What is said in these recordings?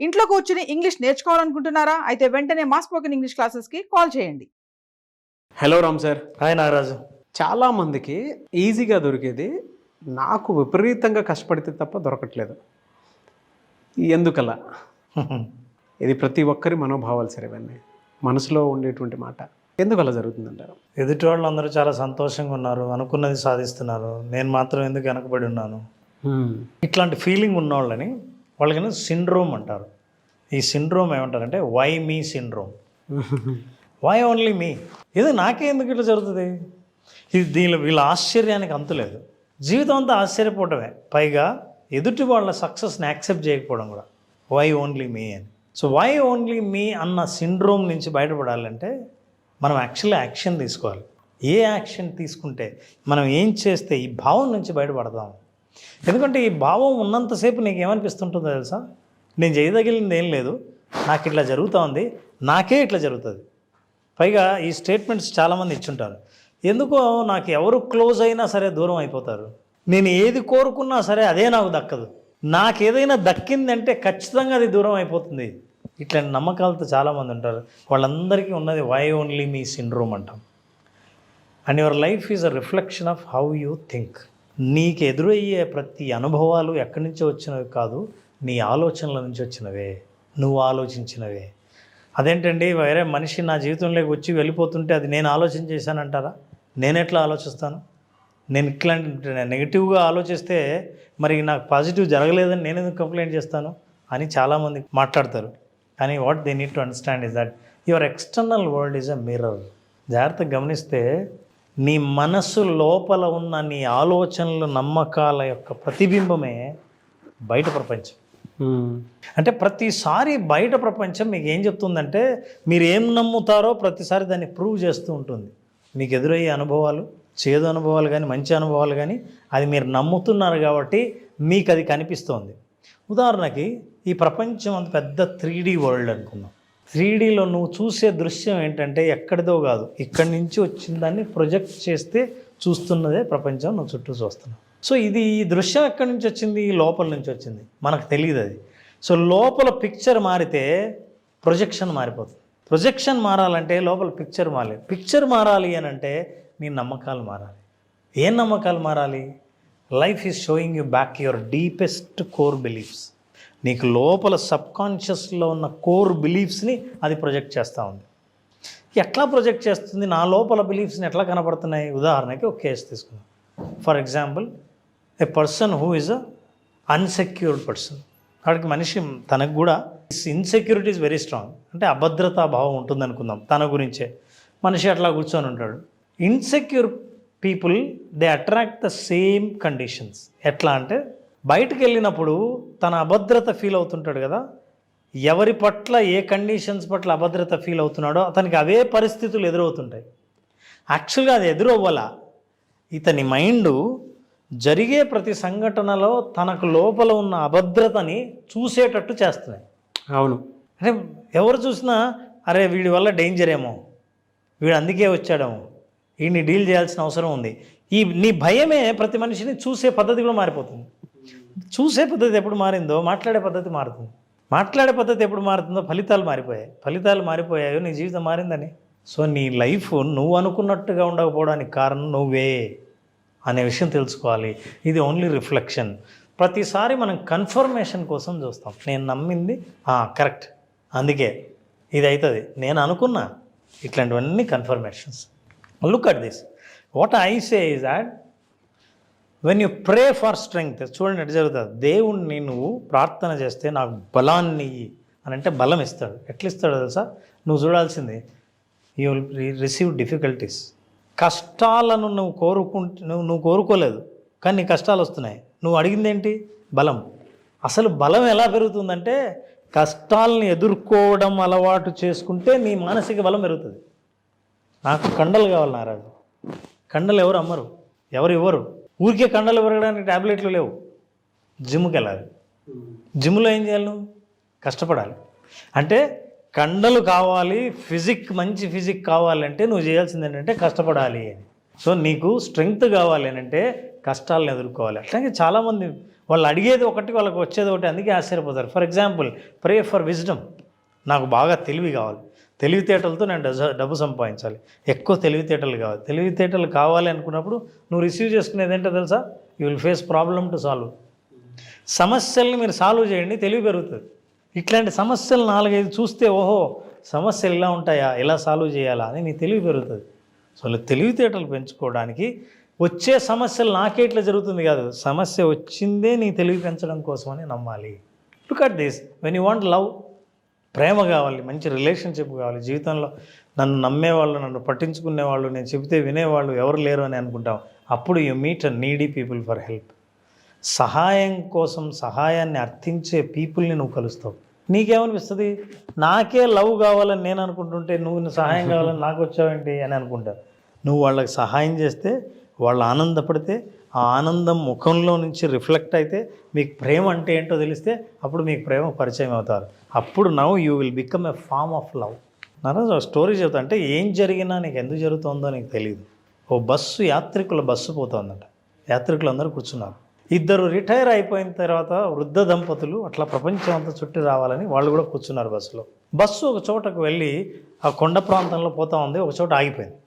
ఇంట్లో కూర్చుని ఇంగ్లీష్ నేర్చుకోవాలనుకుంటున్నారా? అయితే వెంటనే మా స్పోకెన్ ఇంగ్లీష్ క్లాసెస్‌కి కాల్ చేయండి. Hello Ram sir. Hi Nagaraju. చాలామందికి ఈజీగా దొరికేది నాకు విపరీతంగా కష్టపడితే తప్ప దొరకట్లేదు. ఎందుకలా? ఇది ప్రతి ఒక్కరి మనోభావాలు సార్ ఇవన్నీ. మనసులో ఉండేటువంటి మాట. ఎందుకు అలా జరుగుతుందంటారు? ఎదుటి వాళ్ళందరూ చాలా సంతోషంగా ఉన్నారు, అనుకున్నది సాధిస్తున్నారు, నేను మాత్రం ఎందుకు వెనకబడి ఉన్నాను, ఇట్లాంటి ఫీలింగ్ ఉన్న వాళ్ళని వాళ్ళకి సిండ్రోమ్ అంటారు. ఈ సిండ్రోమ్ ఏమంటారంటే why me syndrome. Why only me, ఏదో నాకే ఎందుకు ఇట్లా జరుగుతుంది, ఇది వీళ్ళ ఆశ్చర్యానికి అంతులేదు. జీవితం అంతా ఆశ్చర్యపోవటమే, పైగా ఎదుటి వాళ్ళ సక్సెస్ని యాక్సెప్ట్ చేయకపోవడం కూడా. వై ఓన్లీ మీ అని. సో వై ఓన్లీ మీ అన్న సిండ్రోమ్ నుంచి బయటపడాలంటే మనం యాక్చువల్లీ యాక్షన్ తీసుకోవాలి. ఏ యాక్షన్ తీసుకుంటే, మనం ఏం చేస్తే ఈ భావం నుంచి బయటపడతాం. ఎందుకంటే ఈ భావం ఉన్నంతసేపు నీకు ఏమనిపిస్తుంటుందో తెలుసా, నేను చేయదగిలింది ఏం లేదు, నాకు ఇట్లా జరుగుతూ ఉంది, నాకే ఇట్లా జరుగుతుంది. పైగా ఈ స్టేట్మెంట్స్ చాలామంది ఇచ్చుంటారు. ఎందుకో నాకు ఎవరు క్లోజ్ అయినా సరే దూరం అయిపోతారు, నేను ఏది కోరుకున్నా సరే అదే నాకు దక్కదు, నాకు ఏదైనా దక్కిందంటే ఖచ్చితంగా అది దూరం అయిపోతుంది. ఇట్లాంటి నమ్మకాలతో చాలామంది ఉంటారు. వాళ్ళందరికీ ఉన్నది వై ఓన్లీ మీ సిండ్రోమ్ అంటాం. And your life is a reflection of how you think. నీకు ఎదురయ్యే ప్రతి అనుభవాలు ఎక్కడి నుంచో వచ్చినవి కాదు, నీ ఆలోచనల నుంచి వచ్చినవే, నువ్వు ఆలోచించినవే. అదేంటండి, వేరే మనిషి నా జీవితంలోకి వచ్చి వెళ్ళిపోతుంటే అది నేను ఆలోచన చేశానంటారా? నేను ఎట్లా ఆలోచిస్తాను? నేను ఇట్లాంటి నెగిటివ్గా ఆలోచిస్తే మరి నాకు పాజిటివ్ జరగలేదని నేను ఎందుకు కంప్లైంట్ చేస్తాను అని చాలామంది మాట్లాడతారు. కానీ what they need to understand is that your external world is a mirror. జాగ్రత్తగా గమనిస్తే నీ మనస్సు లోపల ఉన్న నీ ఆలోచనలు, నమ్మకాల యొక్క ప్రతిబింబమే బయట ప్రపంచం. అంటే ప్రతిసారి బయట ప్రపంచం మీకు ఏం చెప్తుందంటే, మీరు ఏం నమ్ముతారో ప్రతిసారి దాన్ని ప్రూవ్ చేస్తూ ఉంటుంది. మీకు ఎదురయ్యే అనుభవాలు, చేదు అనుభవాలు కానీ మంచి అనుభవాలు కానీ, అది మీరు నమ్ముతున్నారు కాబట్టి మీకు అది కనిపిస్తోంది. ఉదాహరణకి ఈ ప్రపంచం అంత పెద్ద 3D వరల్డ్ అనుకుందాం. 3Dలో నువ్వు చూసే దృశ్యం ఏంటంటే ఎక్కడిదో కాదు, ఇక్కడి నుంచి వచ్చిన దాన్ని ప్రొజెక్ట్ చేస్తే చూస్తున్నదే ప్రపంచం నువ్వు చుట్టూ చూస్తున్నావు. సో ఇది ఈ దృశ్యం ఎక్కడి నుంచి వచ్చింది? లోపల నుంచి వచ్చింది, మనకు తెలియదు అది. సో లోపల పిక్చర్ మారితే ప్రొజెక్షన్ మారిపోతుంది. ప్రొజెక్షన్ మారాలంటే లోపల పిక్చర్ మారాలి. పిక్చర్ మారాలి అని అంటే నీ నమ్మకాలు మారాలి. ఏం నమ్మకాలు మారాలి? Life is showing you back your deepest core beliefs. నీకు లోపల సబ్కాన్షియస్లో ఉన్న కోర్ బిలీఫ్స్ని అది ప్రొజెక్ట్ చేస్తూ ఉంది. ఎట్లా ప్రొజెక్ట్ చేస్తుంది? నా లోపల బిలీఫ్స్ని ఎట్లా కనపడుతున్నాయి? ఉదాహరణకి ఒక కేసు తీసుకుందాం. For example, A person who is a unsecured person. వాడికి మనిషి తనకు కూడా ఇన్సెక్యూరిటీ ఈజ్ వెరీ స్ట్రాంగ్, అంటే అభద్రతా భావం ఉంటుంది అనుకుందాం. తన గురించే మనిషి అట్లా కూర్చొని ఉంటాడు. Insecure people they attract the same conditions. ఎట్లా అంటే బయటకు వెళ్ళినప్పుడు తన అభద్రత ఫీల్ అవుతుంటాడు కదా, ఎవరి పట్ల ఏ కండిషన్స్ పట్ల అభద్రత ఫీల్ అవుతున్నాడో అతనికి అవే పరిస్థితులు ఎదురవుతుంటాయి. యాక్చువల్గా అది ఎదురవ్వాల, ఇతని మైండ్ జరిగే ప్రతి సంఘటనలో తనకు లోపల ఉన్న అభద్రతని చూసేటట్టు చేస్తున్నాయి. అవును. అంటే ఎవరు చూసినా అరే వీడి వల్ల డేంజర్ ఏమో, వీడు అందుకే వచ్చాడేమో, వీడిని డీల్ చేయాల్సిన అవసరం ఉంది. నీ భయమే ప్రతి మనిషిని చూసే పద్ధతి కూడా మారిపోతుంది. చూసే పద్ధతి ఎప్పుడు మారిందో మాట్లాడే పద్ధతి మారుతుంది. మాట్లాడే పద్ధతి ఎప్పుడు మారుతుందో ఫలితాలు మారిపోయాయో నీ జీవితం మారిందని. సో నీ లైఫ్ నువ్వు అనుకున్నట్టుగా ఉండకపోవడానికి కారణం నువ్వే అనే విషయం తెలుసుకోవాలి. ఇది ఓన్లీ రిఫ్లెక్షన్. ప్రతిసారి మనం కన్ఫర్మేషన్ కోసం చూస్తాం. నేను నమ్మింది కరెక్ట్, అందుకే ఇది అవుతుంది, నేను అనుకున్నా. ఇట్లాంటివన్నీ confirmations. Look at this. What I say is that when you pray for strength, చూడండి ఎట్లా జరుగుతుంది. దేవుణ్ణి నువ్వు ప్రార్థన చేస్తే నాకు బలాన్ని అని అంటే బలం ఇస్తాడు. ఎట్లా ఇస్తాడో తెలుసా? నువ్వు చూడాల్సింది, యూ విల్ రిసీవ్ డిఫికల్టీస్. కష్టాలను నువ్వు కోరుకోలేదు, కానీ నీ కష్టాలు వస్తున్నాయి. నువ్వు అడిగింది ఏంటి? బలం. అసలు బలం ఎలా పెరుగుతుందంటే కష్టాలను ఎదుర్కోవడం అలవాటు చేసుకుంటే నీ మానసిక బలం పెరుగుతుంది. నాకు కండలు కావాలి నారాజు, కండలు ఎవరు అమ్మరు, ఎవరు ఇవ్వరు. ఊరికే కండలు పెరగడానికి ట్యాబ్లెట్లు లేవు. జిమ్కి వెళ్ళాలి. జిమ్లో ఏం చేయాలి? నువ్వు కష్టపడాలి. అంటే కండలు కావాలి, మంచి ఫిజిక్ కావాలంటే నువ్వు చేయాల్సింది ఏంటంటే కష్టపడాలి అని. సో నీకు స్ట్రెంగ్త్ కావాలి అని అంటే కష్టాలను ఎదుర్కోవాలి. అట్లాగే చాలామంది వాళ్ళు అడిగేది ఒకటి, వాళ్ళకి వచ్చేది ఒకటి, అందుకే ఆశ్చర్యపోతారు. For example, pray for wisdom. నాకు బాగా తెలివి కావాలి, తెలివితేటలతో నేను డబ్బు సంపాదించాలి, ఎక్కువ తెలివితేటలు కావాలి. తెలివితేటలు కావాలి అనుకున్నప్పుడు నువ్వు రిసీవ్ చేసుకునేది ఏంటో తెలుసా? You will face problem to solve. సమస్యల్ని మీరు సాల్వ్ చేయండి, తెలివి పెరుగుతుంది. ఇట్లాంటి సమస్యలు 4-5 చూస్తే ఓహో సమస్యలు ఇలా ఉంటాయా, ఇలా సాల్వ్ చేయాలా అని నీ తెలివి పెరుగుతుంది. సో తెలివితేటలు పెంచుకోవడానికి వచ్చే సమస్యలు నాకే ఇట్లా జరుగుతుంది కాదు, సమస్య వచ్చిందే నీ తెలివి పెంచడం కోసమని నమ్మాలి. Look at this, when you want love, ప్రేమ కావాలి, మంచి రిలేషన్షిప్ కావాలి, జీవితంలో నన్ను నమ్మేవాళ్ళు, నన్ను పట్టించుకునేవాళ్ళు, నేను చెబితే వినేవాళ్ళు ఎవరు లేరు అని అనుకుంటాం. అప్పుడు you meet needy people for help. సహాయం కోసం సహాయాన్ని అర్థించే పీపుల్ని నువ్వు కలుస్తావు. నీకేమనిపిస్తుంది? నాకే లవ్ కావాలని నేను అనుకుంటుంటే నువ్వు సహాయం కావాలని నాకు వచ్చావేంటి అని అనుకుంటా. నువ్వు వాళ్ళకి సహాయం చేస్తే, వాళ్ళు ఆనందపడితే, ఆ ఆనందం ముఖంలో నుంచి రిఫ్లెక్ట్ అయితే మీకు ప్రేమ అంటే ఏంటో తెలిస్తే అప్పుడు మీకు ప్రేమ పరిచయం అవుతారు. అప్పుడు now you will become a form of love. నారాజు స్టోరీ చెబుతా, అంటే ఏం జరిగినా నీకు ఎందుకు జరుగుతుందో నీకు తెలియదు. ఓ యాత్రికుల బస్సు పోతుందంట. యాత్రికులు అందరూ కూర్చున్నారు. 2 రిటైర్ అయిపోయిన తర్వాత వృద్ధ దంపతులు అట్లా ప్రపంచం అంతా చుట్టి రావాలని వాళ్ళు కూడా కూర్చున్నారు బస్సులో. బస్సు ఒక చోటకు వెళ్ళి ఆ కొండ ప్రాంతంలో పోతా ఉంది, ఒక చోట ఆగిపోయింది.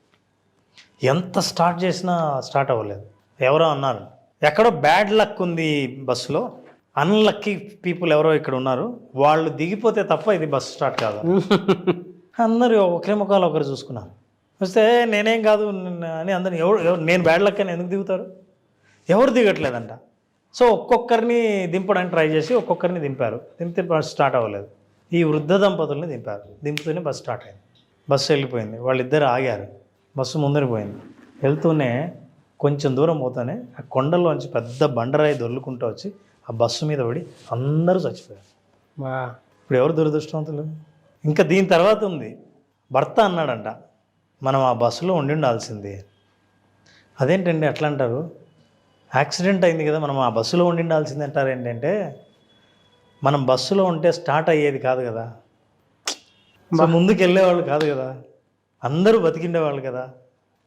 ఎంత స్టార్ట్ చేసినా స్టార్ట్ అవ్వలేదు. ఎవరో అన్నారు, ఎక్కడో బ్యాడ్ లక్ ఉంది బస్సులో, అన్లక్కీ పీపుల్ ఎవరో ఇక్కడ ఉన్నారు, వాళ్ళు దిగిపోతే తప్ప ఇది బస్సు స్టార్ట్ కాదు. అందరూ ఒకరి ముఖాలు ఒకరు చూసుకున్నారు. వస్తే నేనేం కాదు అని అందరిని, ఎవరు నేను బ్యాడ్ లక్ అని ఎందుకు దిగుతారు? ఎవరు దిగట్లేదంట. సో ఒక్కొక్కరిని దింపడానికి ట్రై చేసి ఒక్కొక్కరిని దింపితే బస్సు స్టార్ట్ అవ్వలేదు. ఈ వృద్ధ దంపతుల్ని దింపుతూనే బస్సు స్టార్ట్ అయింది. బస్సు వెళ్ళిపోయింది. వాళ్ళిద్దరు ఆగారు. బస్సు ముందరికి పోయింది. వెళ్తూనే కొంచెం దూరం పోతానే ఆ కొండల్లోంచి పెద్ద బండరాయి దొర్లుకుంటూ వచ్చి ఆ బస్సు మీద పడి అందరూ చచ్చిపోయారు. ఇప్పుడు ఎవరు దురదృష్టవంతులు? ఇంకా దీని తర్వాత ఉంది, భర్త అన్నాడంట, మనం ఆ బస్సులో ఉండాల్సింది. అదేంటండి అట్లా అంటారు? యాక్సిడెంట్ అయింది కదా, మనం ఆ బస్సులో ఉండాల్సింది అంటారు. ఏంటంటే మనం బస్సులో ఉంటే స్టార్ట్ అయ్యేది కాదు కదా, ముందుకు వెళ్ళేవాళ్ళు కాదు కదా, అందరూ బతికిండేవాళ్ళు కదా.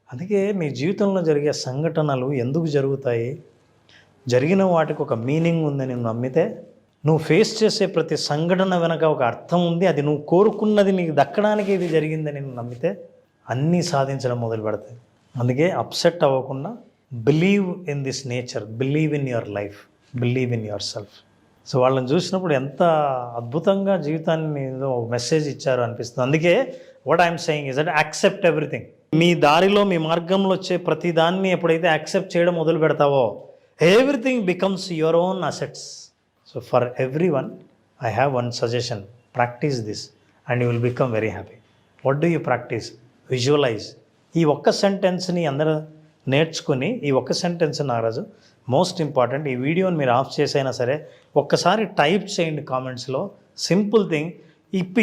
అందుకే నీ జీవితంలో జరిగే సంఘటనలు ఎందుకు జరుగుతాయి, జరిగిన వాటికి ఒక మీనింగ్ ఉందని నువ్వు నమ్మితే, నువ్వు ఫేస్ చేసే ప్రతి సంఘటన వెనక ఒక అర్థం ఉంది, అది నువ్వు కోరుకున్నది నీకు దక్కడానికి ఇది జరిగిందని నువ్వు నమ్మితే అన్నీ సాధించడం మొదలు పెడతాయి. అందుకే అప్సెట్ అవ్వకుండా believe in this nature, believe in your life, believe in your self. So వాళ్ళని చూసినప్పుడు ఎంత అద్భుతంగా జీవితాన్ని మెసేజ్ ఇచ్చారు అనిపిస్తుంది. అందుకే what I'm saying is that accept everything. మీ దారిలో మీ మార్గంలో వచ్చే ప్రతి దాన్ని ఎప్పుడైతే యాక్సెప్ట్ చేయడం మొదలు పెడతావో everything becomes your own assets. So for every one I have one suggestion, practice this and you will become very happy. What do you practice? Visualise. ఈ ఒక్క సెంటెన్స్ని అందరూ నేర్చుకుని, ఈ ఒక్క సెంటెన్స్ నారాజు మోస్ట్ ఇంపార్టెంట్. ఈ వీడియోని మీరు ఆఫ్ చేసైనా సరే ఒక్కసారి టైప్ చేయండి కామెంట్స్లో. Simple thing.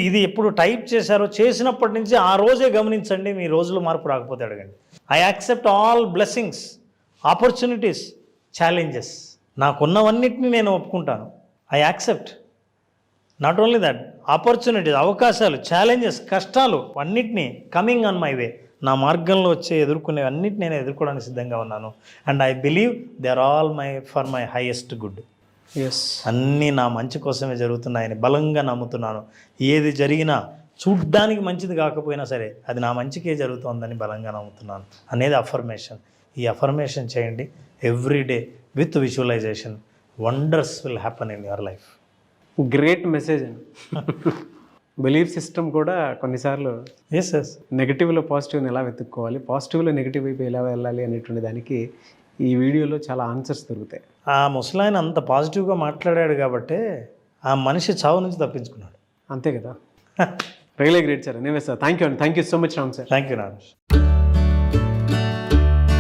ఇది ఎప్పుడు టైప్ చేశారో చేసినప్పటి నుంచి ఆ రోజే గమనించండి, మీ రోజులో మార్పు రాకపోతే అడగండి. I accept all blessings, opportunities, challenges. నాకున్నవన్నిటిని నేను ఒప్పుకుంటాను. I accept not only that, opportunities, అవకాశాలు, ఛాలెంజెస్, కష్టాలు అన్నిటినీ కమింగ్ ఆన్ మై వే, నా మార్గంలో వచ్చే ఎదుర్కొనే అన్నిటిని నేను ఎదుర్కోవడానికి సిద్ధంగా ఉన్నాను. And I believe they are all for my highest good. అన్నీ నా మంచి కోసమే జరుగుతున్నాయని బలంగా నమ్ముతున్నాను. ఏది జరిగినా చూడ్డానికి మంచిది కాకపోయినా సరే అది నా మంచికే జరుగుతుందని బలంగా నమ్ముతున్నాను అనేది అఫర్మేషన్. ఈ అఫర్మేషన్ చేయండి every day with visualisation. Wonders will happen in your life. Great message అండి. బిలీఫ్ సిస్టమ్ కూడా కొన్నిసార్లు ఎస్ నెగిటివ్లో పాజిటివ్ని ఎలా వెతుక్కోవాలి, పాజిటివ్లో నెగిటివ్ వైపు ఎలా వెళ్ళాలి అనేటువంటి దానికి ఈ వీడియోలో చాలా ఆన్సర్స్ దొరుకుతాయి. ఆ ముసలాయన అంత పాజిటివ్గా మాట్లాడాడు కాబట్టి ఆ మనిషి చావు నుంచి తప్పించుకున్నాడు. అంతే కదా. Really great sir. Anyway sir, thank you అండి. Thank you so much Ram sir. Thank you Narayana.